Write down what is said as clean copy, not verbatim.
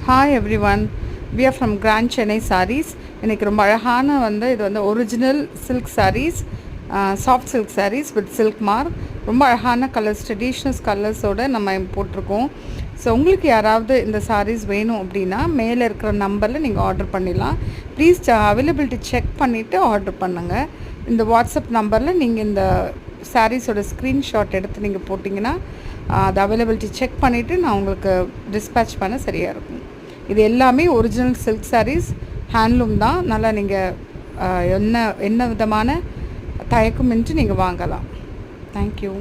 Hi everyone, we are from Grand Chennai Sarees. எனக்கு ரொம்ப அழகான இது original silk sarees, soft silk sarees with silk mark. ரொம்ப அழகான கலர்ஸ், ட்ரெடிஷ்னல் கலர்ஸோடு நம்ம போட்டிருக்கோம். ஸோ உங்களுக்கு யாராவது இந்த sarees வேணும் அப்படின்னா மேலே இருக்கிற நம்பரில் நீங்கள் ஆர்டர் பண்ணிடலாம். ப்ளீஸ் அவைலபிலிட்டி செக் பண்ணிவிட்டு ஆர்டர் பண்ணுங்கள். இந்த வாட்ஸ்அப் நம்பரில் நீங்கள் இந்த சாரீஸோட ஸ்க்ரீன்ஷாட் எடுத்து நீங்கள் போட்டிங்கன்னா அது அவைலபிலிட்டி செக் பண்ணிவிட்டு நான் உங்களுக்கு டிஸ்பேட்ச் பண்ண சரியாக இருக்கும். இது எல்லாமே ஒரிஜினல் சில்க் sarees, ஹேண்ட்லூம் தான். நல்லா நீங்கள் என்ன விதமான தயக்கமின்றி நீங்கள் வாங்கலாம். தேங்க்யூ.